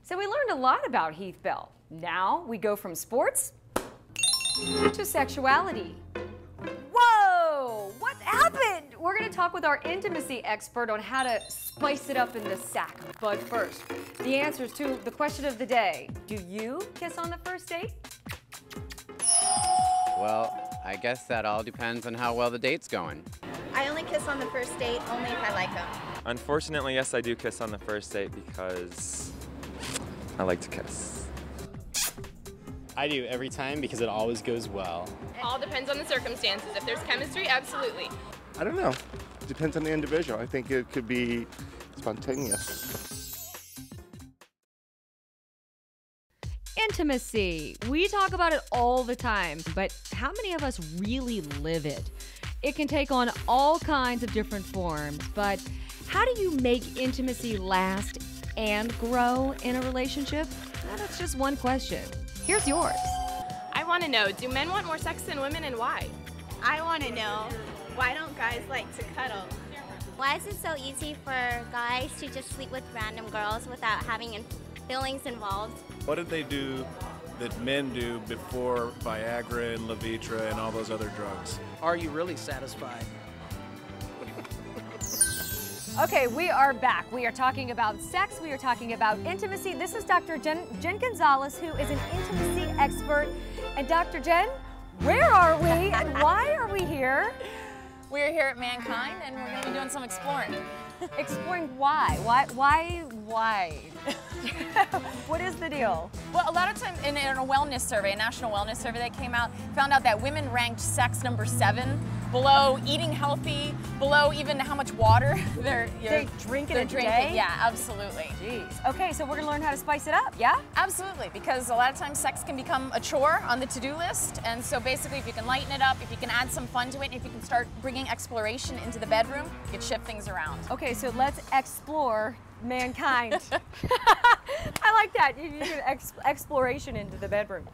So we learned a lot about Heath Bell. Now we go from sports to sexuality. Whoa! What happened? We're going to talk with our intimacy expert on how to spice it up in the sack. But first, the answers to the question of the day. Do you kiss on the first date? Well, I guess that all depends on how well the date's going. I only kiss on the first date only if I like him. Unfortunately, yes, I do kiss on the first date because I like to kiss. I do every time because it always goes well. All depends on the circumstances. If there's chemistry, absolutely. I don't know. It depends on the individual. I think it could be spontaneous. Intimacy. We talk about it all the time, but how many of us really live it? It can take on all kinds of different forms, but how do you make intimacy last and grow in a relationship? Well, that's just one question. Here's yours. I want to know, do men want more sex than women, and why? I want to know, why don't guys like to cuddle? Why is it so easy for guys to just sleep with random girls without having feelings involved? What did they do that men do before Viagra and Levitra and all those other drugs? Are you really satisfied? Okay, we are back. We are talking about sex. We are talking about intimacy. This is Dr. Jen Gonzalez, who is an intimacy expert. And Dr. Jen, where are we and why are we here? We're here at Mankind and we're going to be doing some exploring. Exploring why? Why? What is the deal? Well, a lot of times in a wellness survey, a national wellness survey that came out, found out that women ranked sex number 7, below eating healthy, below even how much water they're drinking a day? Yeah, absolutely. Jeez. Okay, so we're gonna learn how to spice it up, yeah? Absolutely, because a lot of times sex can become a chore on the to-do list, and so basically if you can lighten it up, if you can add some fun to it, and if you can start bringing exploration into the bedroom, you can shift things around. Okay, so let's explore mankind. I like that. You can exploration into the bedroom.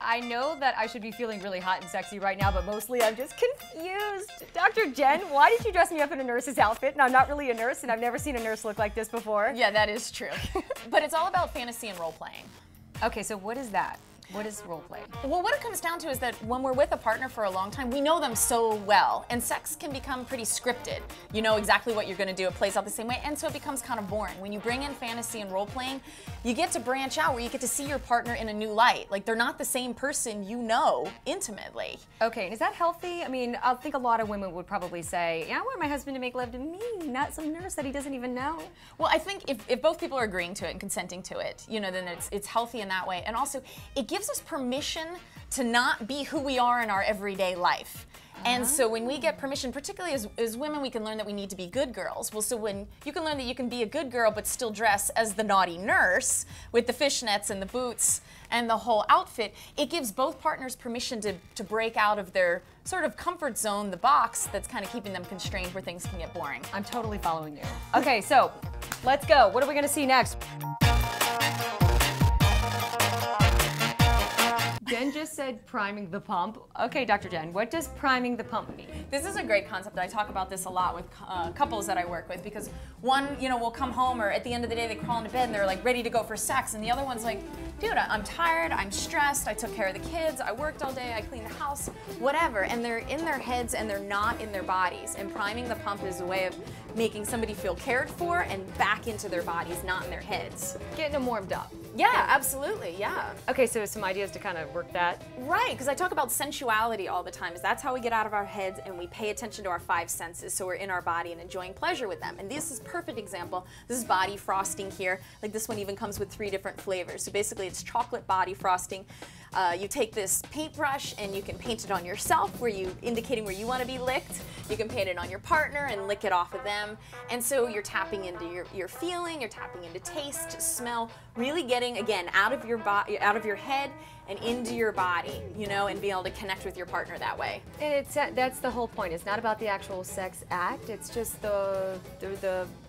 I know that I should be feeling really hot and sexy right now, but mostly I'm just confused. Dr. Jen, why did you dress me up in a nurse's outfit? And I'm not really a nurse, and I've never seen a nurse look like this before. Yeah, that is true. But it's all about fantasy and role-playing. Okay, so what is that? What is role play? Well, what it comes down to is that when we're with a partner for a long time, we know them so well, and sex can become pretty scripted. You know exactly what you're going to do. It plays out the same way, and so it becomes kind of boring. When you bring in fantasy and role playing, you get to branch out where you get to see your partner in a new light. Like, they're not the same person you know intimately. Okay, and is that healthy? I mean, I think a lot of women would probably say, yeah, I want my husband to make love to me, not some nurse that he doesn't even know. Well, I think if both people are agreeing to it and consenting to it, you know, then it's healthy in that way. And also, it gives us permission to not be who we are in our everyday life. And so when we get permission, particularly as women, we can learn that we need to be good girls. Well, so when you can learn that you can be a good girl but still dress as the naughty nurse with the fishnets and the boots and the whole outfit, it gives both partners permission to break out of their sort of comfort zone, the box that's kind of keeping them constrained where things can get boring. I'm totally following you. Okay, so let's go. What are we going to see next? Jen just said priming the pump. Okay, Dr. Jen, what does priming the pump mean? This is a great concept. I talk about this a lot with couples that I work with, because one, you know, will come home, or at the end of the day they crawl into bed and they're like ready to go for sex, and the other one's like, dude, I'm tired, I'm stressed, I took care of the kids, I worked all day, I cleaned the house, whatever, and they're in their heads and they're not in their bodies. And priming the pump is a way of making somebody feel cared for and back into their bodies, not in their heads. Getting them warmed up. Yeah, absolutely, yeah. Okay, so some ideas to kind of work that. Right, because I talk about sensuality all the time, is that's how we get out of our heads and we pay attention to our 5 senses, so we're in our body and enjoying pleasure with them. And this is a perfect example. This is body frosting here. Like, this one even comes with 3 different flavors. So basically it's chocolate body frosting. You take this paintbrush and you can paint it on yourself, indicating where you want to be licked. You can paint it on your partner and lick it off of them. And so you're tapping into your feeling, you're tapping into taste, smell, really getting, again, out of your head and into your body, you know, and being able to connect with your partner that way. And that's the whole point. It's not about the actual sex act. It's just the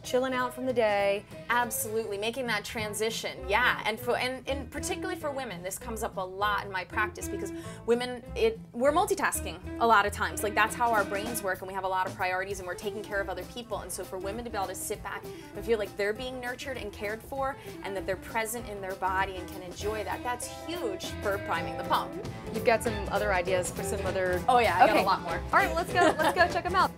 chilling out from the day. Absolutely, making that transition, yeah. And particularly for women, this comes up a lot in my practice because women, we're multitasking a lot of times. Like that's how our brains work, and we have a lot of priorities, and we're taking care of other people. And so for women to be able to sit back and feel like they're being nurtured and cared for, and that they're present in their body and can enjoy that, that's huge for priming the pump. You've got some other ideas for some other... Oh yeah, I got a lot more. All right, let's go check them out.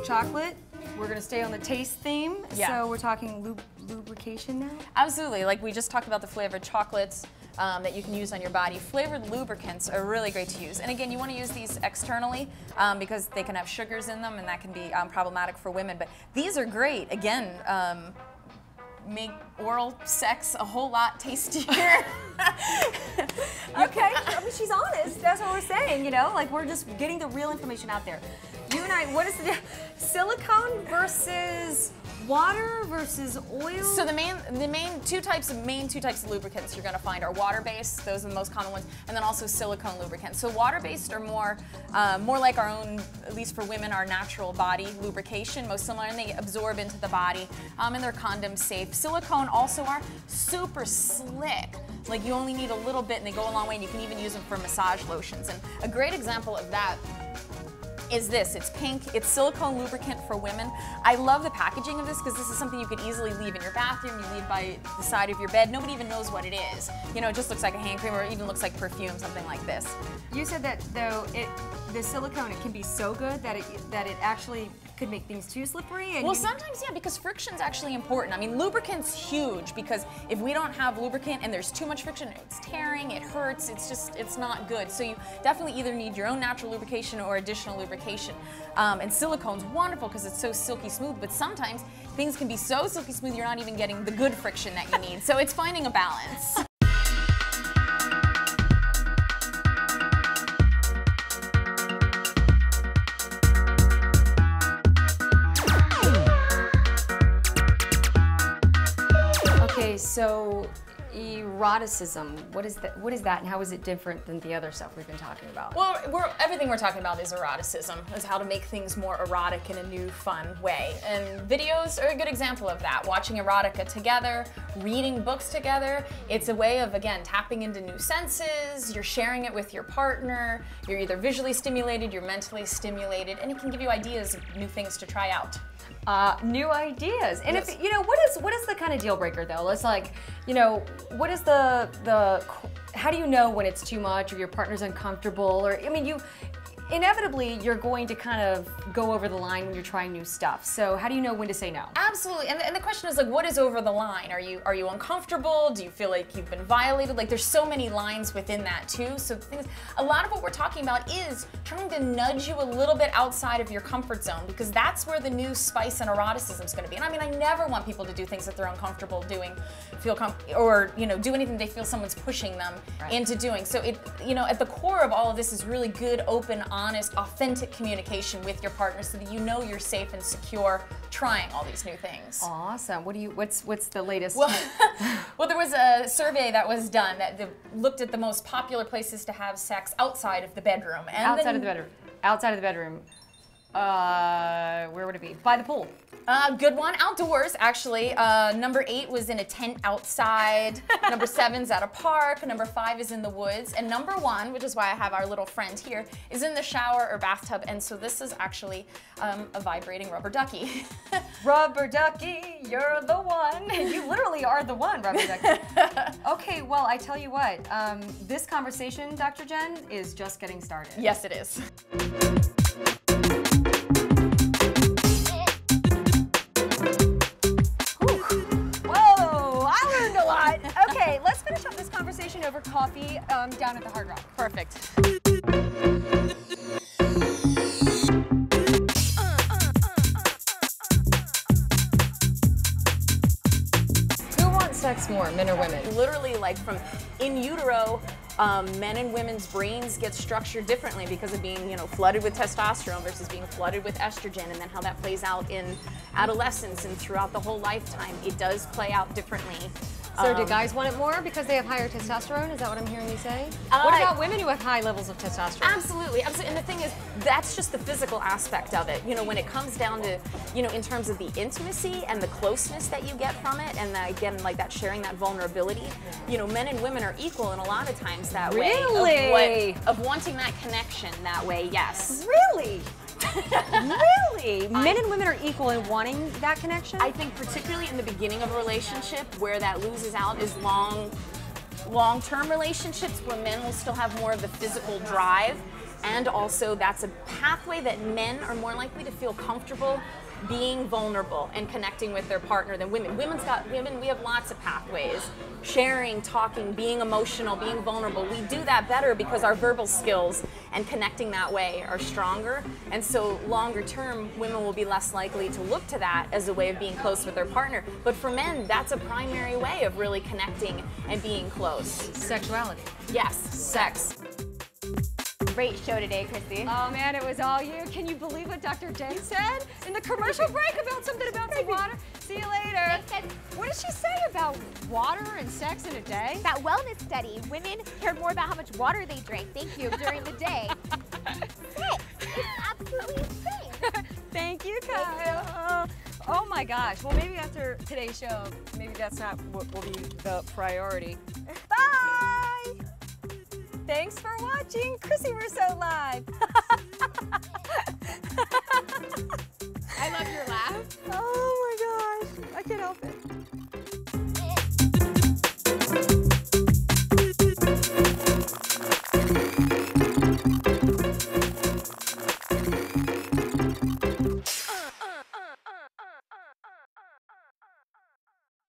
Chocolate. We're going to stay on the taste theme. Yeah. So we're talking lubrication now? Absolutely. Like we just talked about the flavored chocolates that you can use on your body. Flavored lubricants are really great to use. And again, you want to use these externally because they can have sugars in them, and that can be problematic for women. But these are great. Again, make oral sex a whole lot tastier. Okay, I mean, she's honest. That's what we're saying, you know? Like, we're just getting the real information out there. You and I, what is the silicone versus water versus oil? So the main two types of lubricants you're going to find are water-based. Those are the most common ones, and then also silicone lubricants. So water-based are more like our own, at least for women, our natural body lubrication, most similar, and they absorb into the body, and they're condom safe. Silicone also are super slick. Like you only need a little bit, and they go a long way, and you can even use them for massage lotions. And a great example of that is this. It's pink. It's silicone lubricant for women. I love the packaging of this because this is something you could easily leave in your bathroom. You leave by the side of your bed. Nobody even knows what it is. You know, it just looks like a hand cream, or it even looks like perfume, something like this. You said that though the silicone, it can be so good that it actually could make things too slippery. And well, sometimes, yeah, because friction's actually important. I mean, lubricant's huge because if we don't have lubricant and there's too much friction, it's tearing, it hurts, it's not good. So you definitely either need your own natural lubrication or additional lubrication. And silicone's wonderful because it's so silky smooth, but sometimes things can be so silky smooth you're not even getting the good friction that you need. So it's finding a balance. So, eroticism, what is that, and how is it different than the other stuff we've been talking about? Well, everything we're talking about is eroticism, is how to make things more erotic in a new, fun way. And videos are a good example of that. Watching erotica together, reading books together, it's a way of, again, tapping into new senses, you're sharing it with your partner, you're either visually stimulated, you're mentally stimulated, and it can give you ideas of new things to try out. New ideas. And yes. If you know, what is the kind of deal breaker though? It's like, you know, what is how do you know when it's too much or your partner's uncomfortable? Or I mean, inevitably you're going to kind of go over the line when you're trying new stuff. So how do you know when to say no? Absolutely. And the question is, like, what is over the line? Are you uncomfortable? Do you feel like you've been violated? Like, there's so many lines within that too. So the thing is, a lot of what we're talking about is trying to nudge you a little bit outside of your comfort zone, because that's where the new spice and eroticism is going to be. And I mean, I never want people to do things that they're uncomfortable doing, or you know, do anything they feel someone's pushing them into doing. So you know, at the core of all of this is really good, open, honest, authentic communication with your partner so that you know you're safe and secure trying all these new things. Awesome. What's the latest? Well, there was a survey that was done that looked at the most popular places to have sex outside of the bedroom. And outside of the bedroom. Outside of the bedroom. Where would it be? By the pool. Good one. Outdoors, actually. Number 8 was in a tent outside. Number 7's at a park. Number 5 is in the woods. And number 1, which is why I have our little friend here, is in the shower or bathtub. And so this is actually a vibrating rubber ducky. Rubber ducky, you're the one. You literally are the one, rubber ducky. Okay, well, I tell you what. This conversation, Dr. Jen, is just getting started. Yes, it is. Okay, let's finish up this conversation over coffee down at the Hard Rock. Perfect. connects more, men or women? Literally, like from in utero, men and women's brains get structured differently because of being, you know, flooded with testosterone versus being flooded with estrogen, and then how that plays out in adolescence and throughout the whole lifetime. It does play out differently. So do guys want it more because they have higher testosterone? Is that what I'm hearing you say? What about women who have high levels of testosterone? Absolutely, absolutely. And the thing is, that's just the physical aspect of it. You know, when it comes down to, you know, in terms of the intimacy and the closeness that you get from it, and again, like that sharing that vulnerability, you know, men and women are equal in a lot of times that way. Of wanting that connection that way, yes. Really? Really? Men and women are equal in wanting that connection? I think particularly in the beginning of a relationship, where that loses out is long-term relationships where men will still have more of the physical drive, and also that's a pathway that men are more likely to feel comfortable being vulnerable and connecting with their partner than women. We have lots of pathways. Sharing, talking, being emotional, being vulnerable. We do that better because our verbal skills and connecting that way are stronger. And so longer term, women will be less likely to look to that as a way of being close with their partner. But for men, that's a primary way of really connecting and being close. Sexuality. Yes, sex. Great show today, Chrissy. Oh man, it was all you. Can you believe what Dr. J said in the commercial break about something about some water? See you later. What did she say about water and sex in a day? That wellness study, women cared more about how much water they drank, during the day. It's absolutely insane. Thank you, Kyle. Oh my gosh. Well, maybe after today's show, maybe that's not what will be the priority. Bye! Thanks for watching Chrissy Russo Live.